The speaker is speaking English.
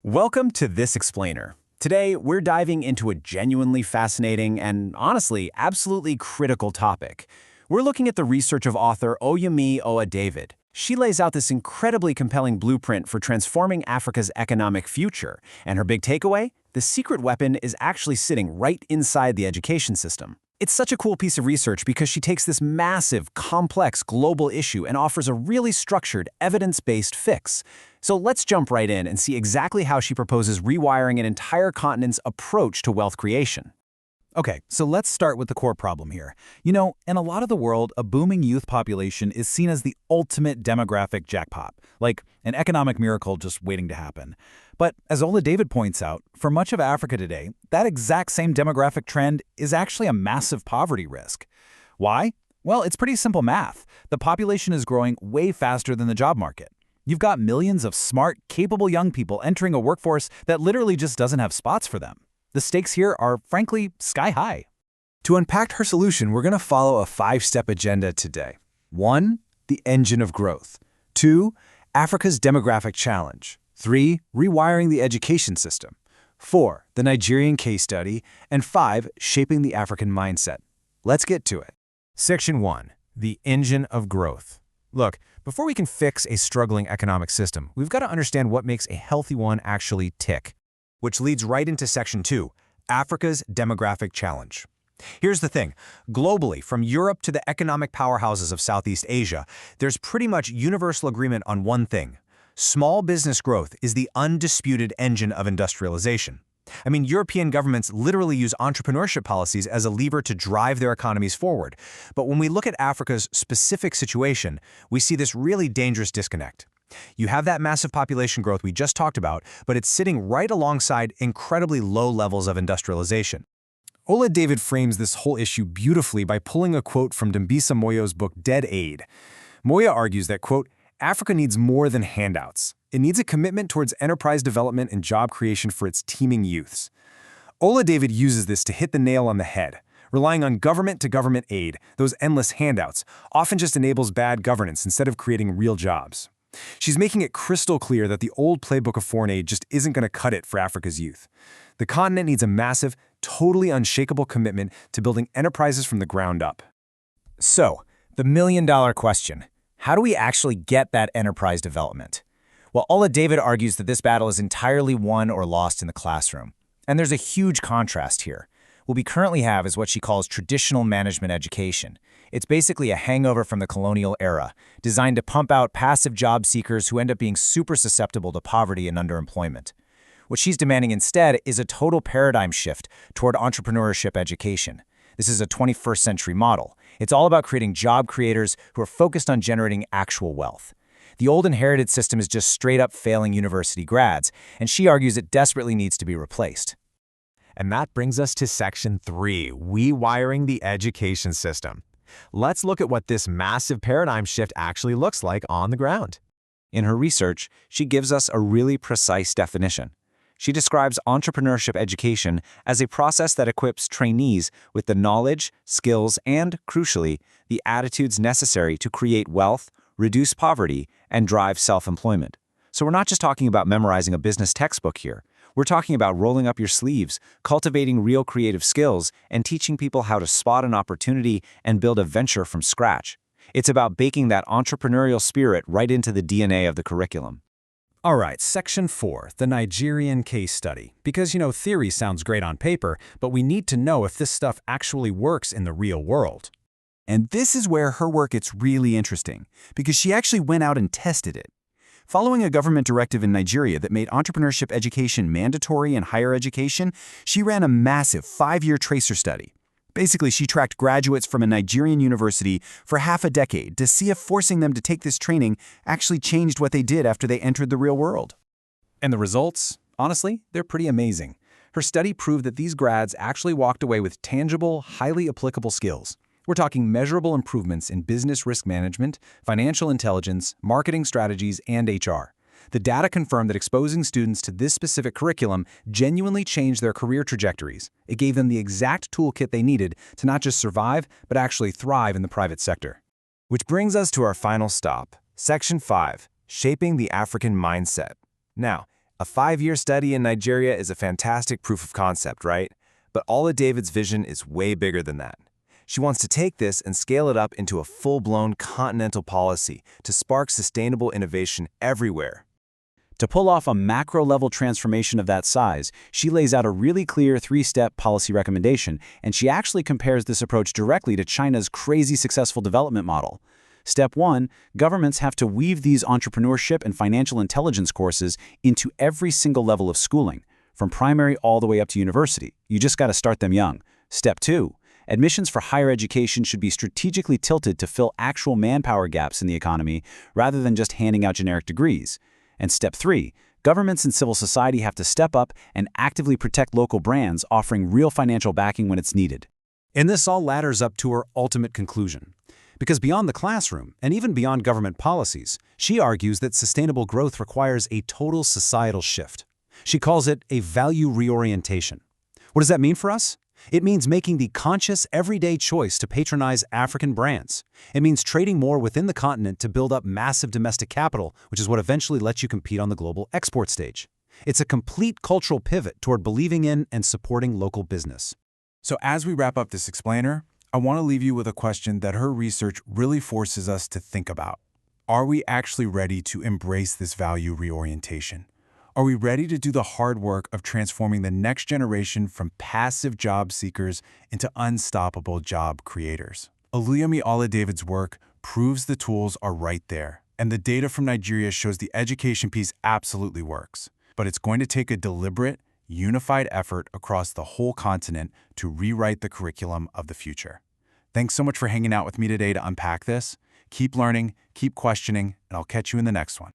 Welcome to This Explainer. Today, we're diving into a genuinely fascinating and, honestly, absolutely critical topic. We're looking at the research of author Oyemi Oa David. She lays out this incredibly compelling blueprint for transforming Africa's economic future, and her big takeaway? The secret weapon is actually sitting right inside the education system. It's such a cool piece of research because she takes this massive, complex global issue and offers a really structured, evidence-based fix. So let's jump right in and see exactly how she proposes rewiring an entire continent's approach to wealth creation. Okay, so let's start with the core problem here. In a lot of the world, a booming youth population is seen as the ultimate demographic jackpot, like an economic miracle just waiting to happen. But as Ola David points out, for much of Africa today, that exact same demographic trend is actually a massive poverty risk. Why? Well, it's pretty simple math. The population is growing way faster than the job market. You've got millions of smart, capable young people entering a workforce that literally just doesn't have spots for them. The stakes here are, frankly, sky high. To unpack her solution, we're going to follow a 5-step agenda today. 1. The engine of growth. 2. Africa's demographic challenge. 3. Rewiring the education system. 4. The Nigerian case study. And 5. Shaping the African mindset. Let's get to it. Section 1. The engine of growth. Look, before we can fix a struggling economic system, we've got to understand what makes a healthy one actually tick. Which leads right into Section 2, Africa's demographic challenge. Here's the thing. Globally, from Europe to the economic powerhouses of Southeast Asia, there's pretty much universal agreement on one thing. Small business growth is the undisputed engine of industrialization. European governments literally use entrepreneurship policies as a lever to drive their economies forward. But when we look at Africa's specific situation, we see this really dangerous disconnect. You have that massive population growth we just talked about, but it's sitting right alongside incredibly low levels of industrialization. Ola David frames this whole issue beautifully by pulling a quote from Dambisa Moyo's book Dead Aid. Moyo argues that, quote, Africa needs more than handouts. It needs a commitment towards enterprise development and job creation for its teeming youths. Ola David uses this to hit the nail on the head. Relying on government-to-government aid, those endless handouts, often just enables bad governance instead of creating real jobs. She's making it crystal clear that the old playbook of foreign aid just isn't going to cut it for Africa's youth. The continent needs a massive, totally unshakable commitment to building enterprises from the ground up. So, the million-dollar question, how do we actually get that enterprise development? Well, Ola David argues that this battle is entirely won or lost in the classroom. And there's a huge contrast here. What we currently have is what she calls traditional management education. It's basically a hangover from the colonial era, designed to pump out passive job seekers who end up being super susceptible to poverty and underemployment. What she's demanding instead is a total paradigm shift toward entrepreneurship education. This is a 21st century model. It's all about creating job creators who are focused on generating actual wealth. The old inherited system is just straight-up failing university grads, and she argues it desperately needs to be replaced. And that brings us to Section 3, Rewiring the Education System. Let's look at what this massive paradigm shift actually looks like on the ground. In her research, she gives us a really precise definition. She describes entrepreneurship education as a process that equips trainees with the knowledge, skills, and, crucially, the attitudes necessary to create wealth, reduce poverty, and drive self-employment. So we're not just talking about memorizing a business textbook here. We're talking about rolling up your sleeves, cultivating real creative skills, and teaching people how to spot an opportunity and build a venture from scratch. It's about baking that entrepreneurial spirit right into the DNA of the curriculum. All right, Section 4, the Nigerian case study. Because, theory sounds great on paper, but we need to know if this stuff actually works in the real world. And this is where her work gets really interesting, because she actually went out and tested it. Following a government directive in Nigeria that made entrepreneurship education mandatory in higher education, she ran a massive 5-year tracer study. Basically, she tracked graduates from a Nigerian university for half a decade to see if forcing them to take this training actually changed what they did after they entered the real world. And the results? Honestly, they're pretty amazing. Her study proved that these grads actually walked away with tangible, highly applicable skills. We're talking measurable improvements in business risk management, financial intelligence, marketing strategies, and HR. The data confirmed that exposing students to this specific curriculum genuinely changed their career trajectories. It gave them the exact toolkit they needed to not just survive, but actually thrive in the private sector. Which brings us to our final stop, Section 5, Shaping the African Mindset. Now, A 5-year study in Nigeria is a fantastic proof of concept, right? But David's vision is way bigger than that. She wants to take this and scale it up into a full-blown continental policy to spark sustainable innovation everywhere. To pull off a macro-level transformation of that size, she lays out a really clear 3-step policy recommendation, and she actually compares this approach directly to China's crazy successful development model. Step 1, governments have to weave these entrepreneurship and financial intelligence courses into every single level of schooling, from primary all the way up to university. You just got to start them young. Step 2, admissions for higher education should be strategically tilted to fill actual manpower gaps in the economy rather than just handing out generic degrees. And Step 3, governments and civil society have to step up and actively protect local brands, offering real financial backing when it's needed. And this all ladders up to her ultimate conclusion. Because beyond the classroom, and even beyond government policies, she argues that sustainable growth requires a total societal shift. She calls it a value reorientation. What does that mean for us? It means making the conscious, everyday choice to patronize African brands. It means trading more within the continent to build up massive domestic capital, which is what eventually lets you compete on the global export stage. It's a complete cultural pivot toward believing in and supporting local business. So as we wrap up this explainer, I want to leave you with a question that her research really forces us to think about. Are we actually ready to embrace this value reorientation? Are we ready to do the hard work of transforming the next generation from passive job seekers into unstoppable job creators? Oluyemi David's work proves the tools are right there, and the data from Nigeria shows the education piece absolutely works. But it's going to take a deliberate, unified effort across the whole continent to rewrite the curriculum of the future. Thanks so much for hanging out with me today to unpack this. Keep learning, keep questioning, and I'll catch you in the next one.